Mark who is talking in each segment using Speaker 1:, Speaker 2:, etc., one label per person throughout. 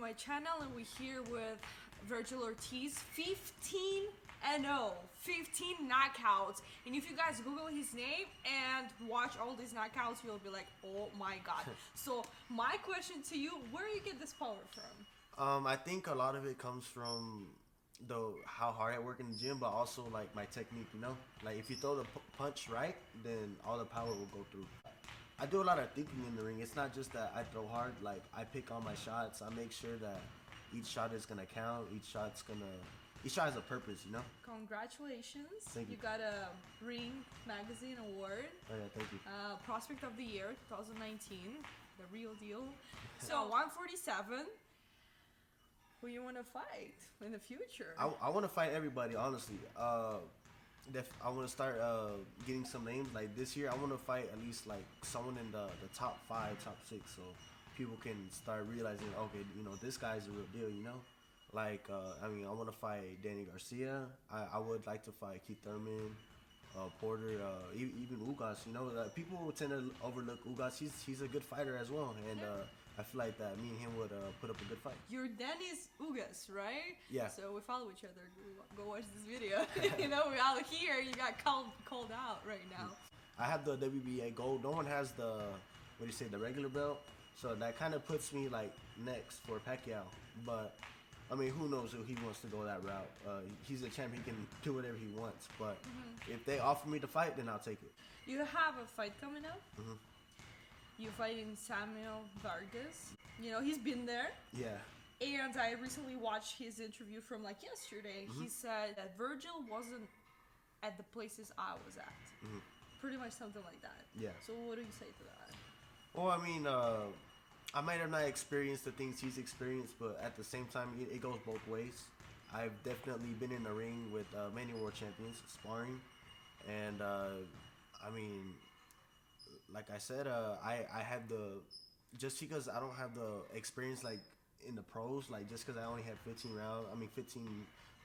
Speaker 1: my channel, and we're here with VERGIL ORTIZ, 15-0, 15 knockouts. And if you guys Google his name and watch all these knockouts, you'll be like, oh my god. So my question to you, where do you get this power from?
Speaker 2: I think a lot of it comes from how hard I work in the gym, but also like my technique, you know? Like if you throw the punch right, then all the power will go through. I do a lot of thinking in the ring. It's not just that I throw hard. Like I pick all my shots. I make sure that each shot is gonna count. Each shot has a purpose, you know.
Speaker 1: Congratulations!
Speaker 2: Thank you.
Speaker 1: You got a Ring Magazine award.
Speaker 2: Oh yeah, thank you.
Speaker 1: Prospect of the Year 2019, the real deal. So 147. Who you want to fight in the future?
Speaker 2: I want to fight everybody, honestly. I want to start getting some names. Like this year, I want to fight at least like someone in the top 5, top 6, so people can start realizing, okay, you know, this guy's a real deal, you know. Like I mean, I want to fight Manny Garcia. I would like to fight Keith Thurman, Porter, even Ugas. You know, people tend to overlook Ugas. He's a good fighter as well, and I feel like that me and him would put up a good fight.
Speaker 1: You're Dennis Ugas, right?
Speaker 2: Yeah.
Speaker 1: So we follow each other. Go watch this video. You know, we're out here. You got called out right now.
Speaker 2: I have the WBA gold. No one has the, what do you say, the regular belt. So that kind of puts me like next for Pacquiao. But I mean, who knows if he wants to go that route. He's a champ. He can do whatever he wants. But if they offer me to fight, then I'll take it.
Speaker 1: You have a fight coming up. You're fighting Samuel Vargas. You know, he's been there.
Speaker 2: Yeah.
Speaker 1: And I recently watched his interview from like yesterday. He said that Virgil wasn't at the places I was at. Pretty much something like that.
Speaker 2: Yeah.
Speaker 1: So what do you say to that?
Speaker 2: Well, I mean, I might have not experienced the things he's experienced, but at the same time, it goes both ways. I've definitely been in the ring with many world champions, sparring. And, I mean, like I said, I have just because I don't have the experience like in the pros, like just because I only had 15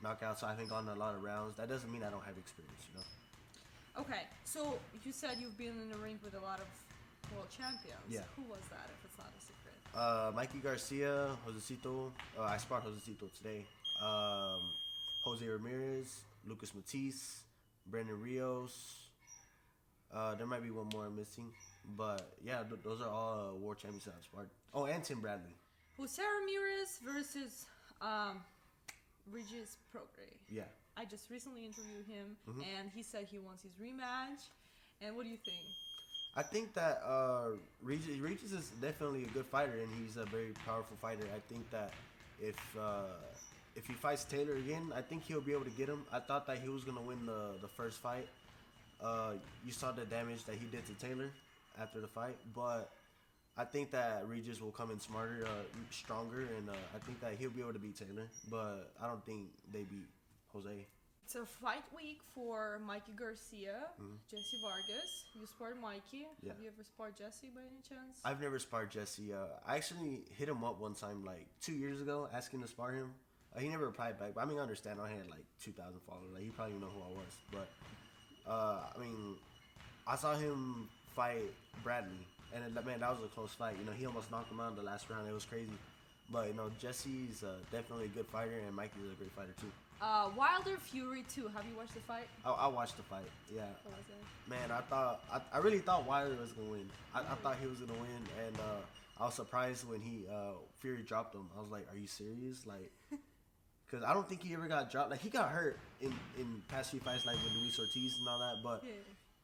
Speaker 2: knockouts, so I haven't gone a lot of rounds, that doesn't mean I don't have experience, you know?
Speaker 1: Okay, so you said you've been in the ring with a lot of world champions.
Speaker 2: Yeah.
Speaker 1: Who was that, if it's not a secret?
Speaker 2: Mikey Garcia, Josecito, I sparred Josecito today. Jose Ramirez, Lucas Matthysse, Brandon Rios. There might be one more I'm missing, but yeah, those are all world champions that I've sparred. Oh, and Tim Bradley.
Speaker 1: Jose Ramirez versus Regis Prograis.
Speaker 2: Yeah.
Speaker 1: I just recently interviewed him, and he said he wants his rematch. And what do you think?
Speaker 2: I think that Regis is definitely a good fighter, and he's a very powerful fighter. I think that if he fights Taylor again, I think he'll be able to get him. I thought that he was gonna win the first fight. You saw the damage that he did to Taylor after the fight, but I think that Regis will come in smarter, stronger, and I think that he'll be able to beat Taylor, but I don't think they beat Jose.
Speaker 1: It's a fight week for Mikey Garcia, Jessie Vargas. You sparred Mikey.
Speaker 2: Yeah.
Speaker 1: Have you ever sparred Jessie by any chance?
Speaker 2: I've never sparred Jessie. I actually hit him up one time like 2 years ago asking to spar him. He never replied back, but I mean, I understand. I had like 2,000 followers. Like, he probably know who I was, but I mean, I saw him fight Bradley, and man, that was a close fight. You know, he almost knocked him out in the last round. It was crazy. But, you know, Jessie's definitely a good fighter, and Mikey's a great fighter, too.
Speaker 1: Wilder Fury 2. Have you watched the fight?
Speaker 2: I watched the fight, yeah.
Speaker 1: What was it?
Speaker 2: Man, I really thought Wilder was going to win. I thought he was going to win, and I was surprised when Fury dropped him. I was like, are you serious? Like, because I don't think he ever got dropped. Like, he got hurt in past few fights, like with Luis Ortiz and all that, but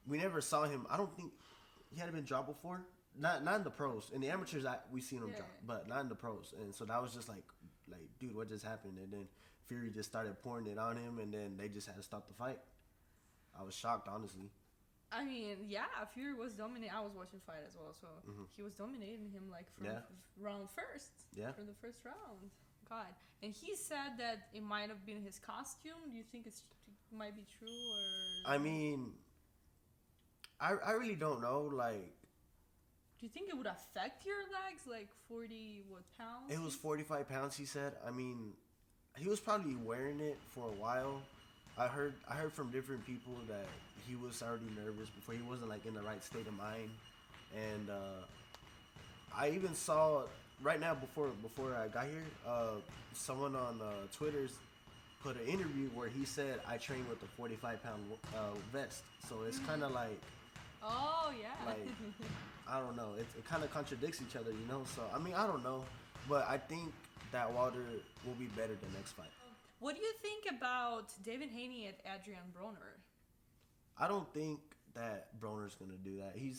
Speaker 2: we never saw him. I don't think he had been dropped before. Not in the pros. In the amateurs, we seen him drop, but not in the pros. And so that was just like, dude, what just happened? And then Fury just started pouring it on him, and then they just had to stop the fight. I was shocked, honestly.
Speaker 1: I mean, yeah, Fury was dominating. I was watching the fight as well, so he was dominating him like from round first.
Speaker 2: Yeah.
Speaker 1: From the first round. God. And he said that it might have been his costume. Do you think it might be true, or?
Speaker 2: I mean, I really don't know. Like,
Speaker 1: do you think it would affect your legs? Like 40 pounds?
Speaker 2: It was 45 pounds. He said. I mean, he was probably wearing it for a while. I heard from different people that he was already nervous before. He wasn't like in the right state of mind, and I even saw right now before I got here, someone on Twitter's put an interview where he said I train with a 45-pound vest. So it's kind of like,
Speaker 1: oh yeah,
Speaker 2: like I don't know. It kind of contradicts each other, you know. So I mean, I don't know, but I think that Wilder will be better the next fight.
Speaker 1: What do you think about Devin Haney at Adrien Broner?
Speaker 2: I don't think that Broner's gonna do that. He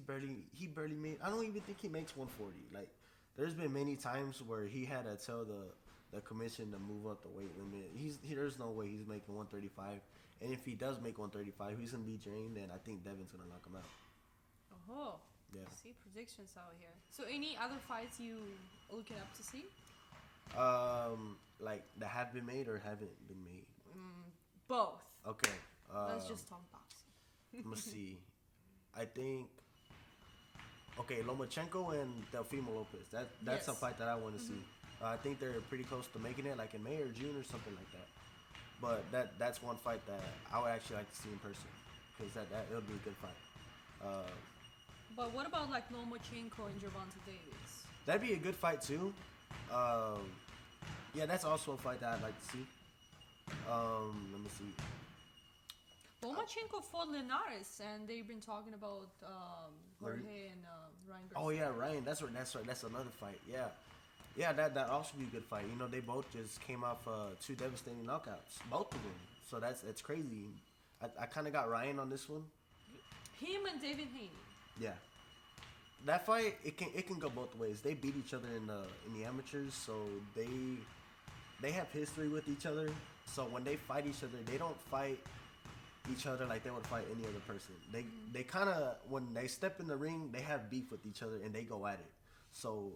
Speaker 2: barely made. I don't even think he makes 140. Like, there's been many times where he had to tell the commission to move up the weight limit. There's no way he's making 135. And if he does make 135, he's gonna be drained, and I think Devin's gonna knock him out.
Speaker 1: Oh,
Speaker 2: yeah.
Speaker 1: See predictions out here. So any other fights you looking up to see?
Speaker 2: Like that have been made or haven't been made.
Speaker 1: Both.
Speaker 2: Okay.
Speaker 1: Let's just talk boxing.
Speaker 2: Let's see. I think. Okay, Lomachenko and Teofimo Lopez. That's a fight that I want to see. I think they're pretty close to making it, like in May or June or something like that. But that's one fight that I would actually like to see in person, because that it'll be a good fight.
Speaker 1: But what about like Lomachenko and Gervonta Davis?
Speaker 2: That'd be a good fight too. Yeah, that's also a fight that I'd like to see. Let me see.
Speaker 1: Lomachenko fought Linares, and they've been talking about Jorge and Ryan Garcia.
Speaker 2: Oh yeah, Ryan. That's right. That's another fight. Yeah, that also be a good fight. You know, they both just came off 2 devastating knockouts, both of them. So that's crazy. I kind of got Ryan on this one.
Speaker 1: Him and Devin Haney.
Speaker 2: Yeah, that fight it can go both ways. They beat each other in the amateurs, so they have history with each other. So when they fight each other, they don't fight each other like they would fight any other person. They kind of, when they step in the ring, they have beef with each other and they go at it. So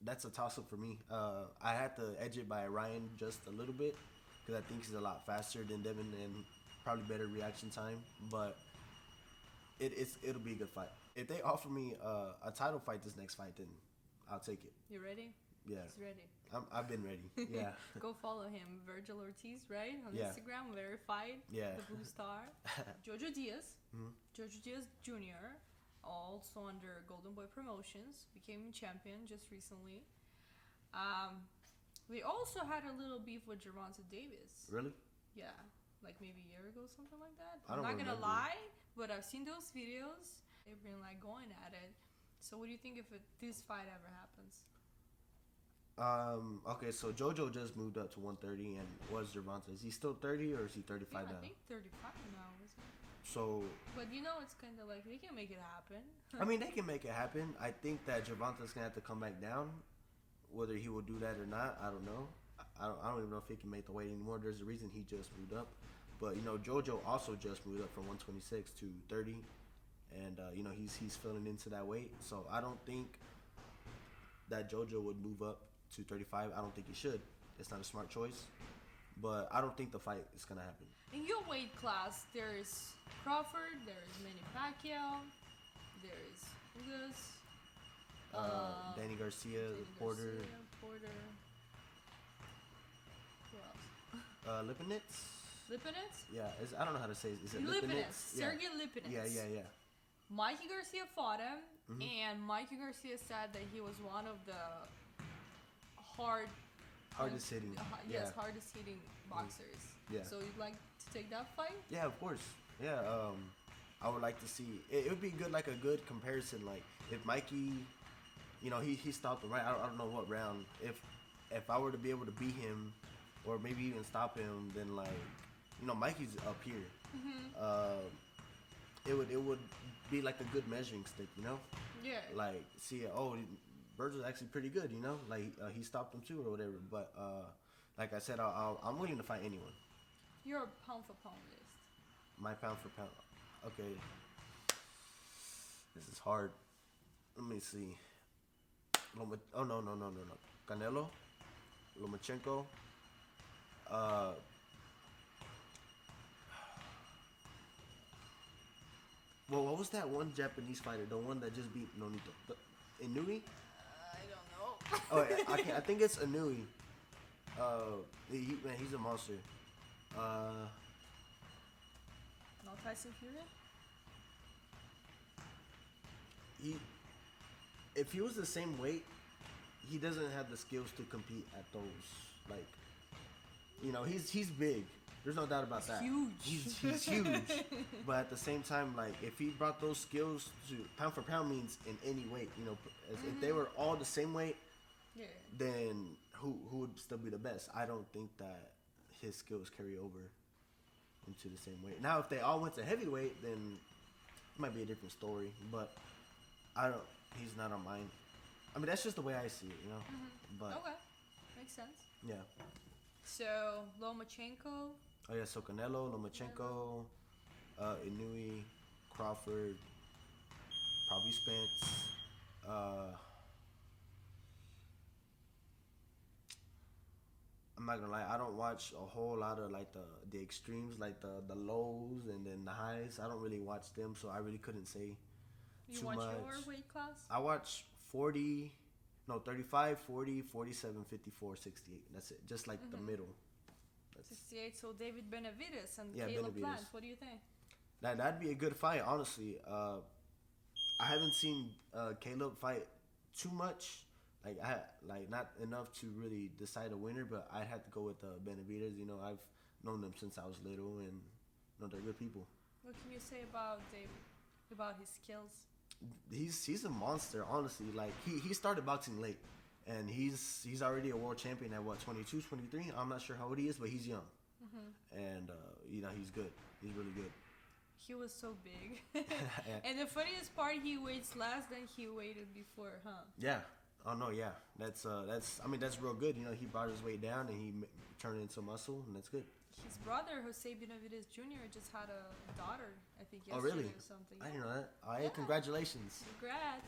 Speaker 2: that's a toss up for me. I had to edge it by Ryan just a little bit because I think he's a lot faster than Devin and probably better reaction time. But it'll be a good fight. If they offer me a title fight this next fight, then I'll take it.
Speaker 1: You ready?
Speaker 2: Yeah.
Speaker 1: He's ready.
Speaker 2: I've been ready. Yeah.
Speaker 1: Go follow him, Virgil Ortiz, right? On Instagram, verified.
Speaker 2: Yeah.
Speaker 1: The Blue Star. Jojo Diaz. Jojo Diaz Jr., also under Golden Boy Promotions, became champion just recently. They also had a little beef with Gervonta Davis.
Speaker 2: Really?
Speaker 1: Yeah. Like maybe a year ago, something like that.
Speaker 2: I'm not
Speaker 1: gonna lie, but I've seen those videos. They've been like going at it. So what do you think if this fight ever happens?
Speaker 2: Okay, so Jojo just moved up to 130, and what's Gervonta? Is he still 30 or is he 35 now?
Speaker 1: I think 35 now, isn't it?
Speaker 2: So.
Speaker 1: But you know, it's kind of like they can make it happen.
Speaker 2: I mean, they can make it happen. I think that Gervonta's gonna have to come back down. Whether he will do that or not, I don't know. I don't even know if he can make the weight anymore. There's a reason he just moved up. But you know, Jojo also just moved up from 126 to 30, and you know he's filling into that weight. So I don't think that Jojo would move up to 35. I don't think he should. It's not a smart choice. But I don't think the fight is gonna happen.
Speaker 1: In your weight class, there's Crawford, there's Manny Pacquiao, there's Vargas,
Speaker 2: Danny Garcia, Porter.
Speaker 1: Who else?
Speaker 2: Lipinets? Yeah, I don't know how to say it. Is it Lipinets?
Speaker 1: Sergey Lipinets.
Speaker 2: Yeah.
Speaker 1: Mikey Garcia fought him, and Mikey Garcia said that he was one of the hardest hitting boxers. Yeah. So you'd like to take that fight?
Speaker 2: Yeah, of course. Yeah. I would like to see. It would be good, like a good comparison. Like if Mikey, you know, he stopped him right. I don't know what round. If I were to be able to beat him, or maybe even stop him, then like, you know, Mikey's up here. It would be like a good measuring stick, you know?
Speaker 1: Yeah.
Speaker 2: Like, see, Virgil's actually pretty good, you know? Like, he stopped him too or whatever. But, like I said, I'm willing to fight anyone.
Speaker 1: You're a pound for pound list.
Speaker 2: My pound for pound. Okay. This is hard. Let me see. No. Canelo. Lomachenko. Well, what was that one Japanese fighter? The one that just beat Nonito? Inui?
Speaker 1: I don't know.
Speaker 2: Oh, yeah, I think it's Inui. He's a monster.
Speaker 1: No Tyson Fury?
Speaker 2: If he was the same weight he doesn't have the skills to compete at those. Like, you know, he's big. There's no doubt about that.
Speaker 1: Huge.
Speaker 2: He's huge. But at the same time, like, if he brought those skills to pound for pound means in any weight, you know, if they were all the same weight, then who would still be the best? I don't think that his skills carry over into the same weight. Now, if they all went to heavyweight, then it might be a different story. But he's not on mine. I mean, that's just the way I see it, you know. But
Speaker 1: okay, makes sense.
Speaker 2: yeah.
Speaker 1: So Lomachenko.
Speaker 2: Oh yeah, so Canelo, Lomachenko, Inui, Crawford, probably Spence. I'm not gonna lie, I don't watch a whole lot of like the extremes, like the lows and then the highs. I don't really watch them, so I really couldn't say
Speaker 1: You
Speaker 2: too
Speaker 1: watch
Speaker 2: much.
Speaker 1: your weight class?
Speaker 2: I watch 35, 40, 47, 54, 68. That's it. Just like the middle. That's
Speaker 1: 68. So David Benavidez and
Speaker 2: Yeah,
Speaker 1: Caleb
Speaker 2: Benavidez.
Speaker 1: Plant. What do you think?
Speaker 2: That'd be a good fight, honestly. I haven't seen Caleb fight too much. Like not enough to really decide a winner, but I'd have to go with Benavidez. You know, I've known them since I was little, and you know they're good people.
Speaker 1: What can you say about David? About his skills?
Speaker 2: He's a monster, honestly. Like he started boxing late, and he's already a world champion at what 22, 23. I'm not sure how old he is, but he's young, and you know he's good. He's really good.
Speaker 1: He was so big, and the funniest part, he weighs less than he weighed before, huh?
Speaker 2: Yeah. Oh no, yeah. That's I mean that's real good. You know, he brought his weight down and he turned it into muscle, and that's good.
Speaker 1: His brother, Jose Benavidez Jr., just had a daughter, I think yesterday
Speaker 2: Oh really?
Speaker 1: or something.
Speaker 2: I didn't know that. Oh, hey,
Speaker 1: Yeah.
Speaker 2: congratulations.
Speaker 1: Congrats.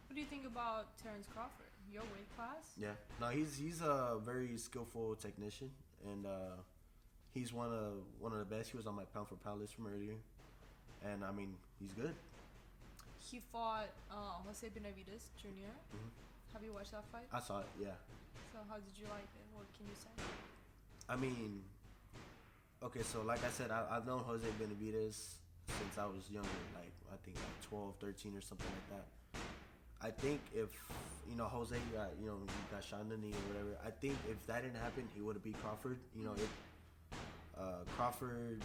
Speaker 1: What do you think about Terence Crawford? Your weight class?
Speaker 2: Yeah. No, he's a very skillful technician, and he's one of the best. He was on my pound for pound list from earlier, and I mean he's good.
Speaker 1: He fought Jose Benavidez Jr. Have you watched that fight?
Speaker 2: I saw it. Yeah.
Speaker 1: So how did you like it? What can you say?
Speaker 2: I mean, okay, so like I said, I've known Jose Benavidez since I was younger, like I think like 12, 13 or something like that. I think if, you know, Jose got shot in the knee or whatever, I think if that didn't happen, he would have beat Crawford. You know, Crawford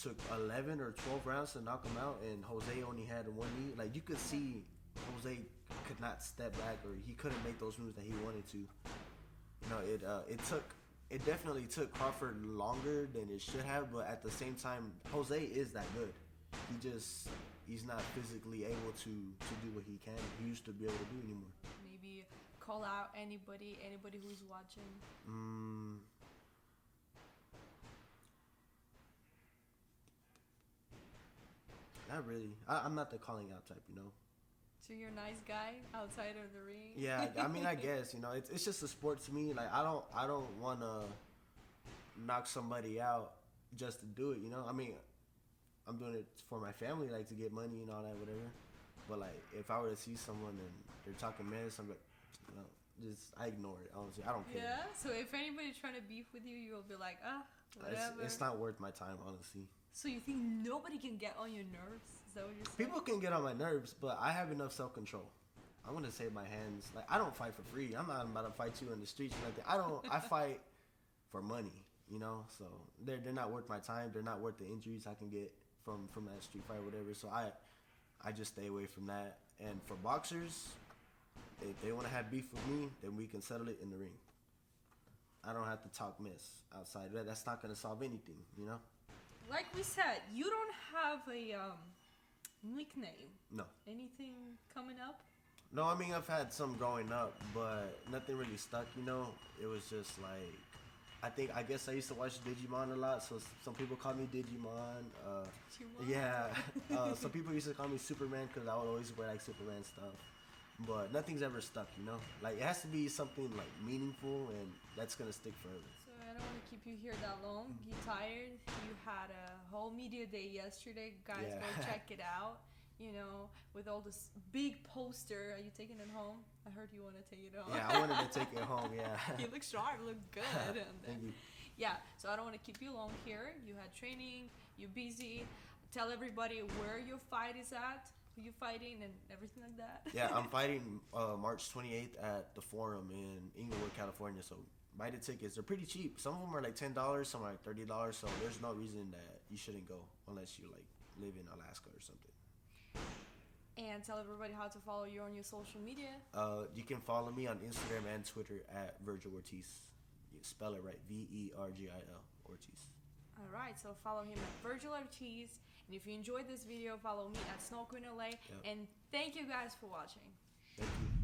Speaker 2: took 11 or 12 rounds to knock him out, and Jose only had one knee. Like, you could see Jose could not step back, or he couldn't make those moves that he wanted to. You know, it definitely took Crawford longer than it should have, but at the same time, Jose is that good. He's not physically able to do what he can. He used to be able to do anymore.
Speaker 1: Maybe call out anybody who's watching.
Speaker 2: Not really. I'm not the calling out type, you know.
Speaker 1: So you're a nice guy outside of the ring.
Speaker 2: Yeah, I mean, I guess, you know, it's just a sport to me. Like, I don't want to knock somebody out just to do it, you know. I mean, I'm doing it for my family, like to get money and all that, whatever. But like, if I were to see someone and they're talking mess, I'm like, you know, I ignore it. Honestly, I don't care.
Speaker 1: Yeah. So if anybody's trying to beef with you, you'll be like, whatever.
Speaker 2: It's not worth my time, honestly.
Speaker 1: So you think nobody can get on your nerves? Is that what you're saying?
Speaker 2: People can get on my nerves, but I have enough self-control. I want to save my hands. Like, I don't fight for free. I'm not about to fight you in the streets or nothing. I fight for money, you know? So they're not worth my time. They're not worth the injuries I can get from that street fight or whatever. So I just stay away from that. And for boxers, if they want to have beef with me, then we can settle it in the ring. I don't have to talk mess outside. That's not going to solve anything, you know?
Speaker 1: Like we said, you don't have a nickname.
Speaker 2: No.
Speaker 1: Anything coming up?
Speaker 2: No, I mean, I've had some growing up, but nothing really stuck, you know? It was just like, I guess I used to watch Digimon a lot, so some people call me Digimon. Yeah. Some people used to call me Superman because I would always wear like Superman stuff. But nothing's ever stuck, you know? Like, it has to be something like meaningful, and that's going to stick forever.
Speaker 1: I don't want to keep you here that long. You tired? You had a whole media day yesterday. Guys,
Speaker 2: Yeah.
Speaker 1: go check it out. You know, with all this big poster. Are you taking it home? I heard you want to take it home.
Speaker 2: Yeah, I wanted to take it home, yeah.
Speaker 1: You look sharp. Look good.
Speaker 2: Thank you.
Speaker 1: Yeah, so I don't want to keep you long here. You had training. You're busy. Tell everybody where your fight is at. who you fighting and everything like that.
Speaker 2: Yeah, I'm fighting March 28th at the Forum in Inglewood, California. So buy the tickets. They're pretty cheap. Some of them are like $10, some are like $30. So there's no reason that you shouldn't go unless you like live in Alaska or something.
Speaker 1: And tell everybody how to follow you on your social media.
Speaker 2: You can follow me on Instagram and Twitter at Virgil Ortiz. You spell it right, VERGIL Ortiz.
Speaker 1: All right, so follow him at Virgil Ortiz. And if you enjoyed this video, follow me at Snow Queen LA.
Speaker 2: Yep.
Speaker 1: And thank you guys for watching.
Speaker 2: Thank you.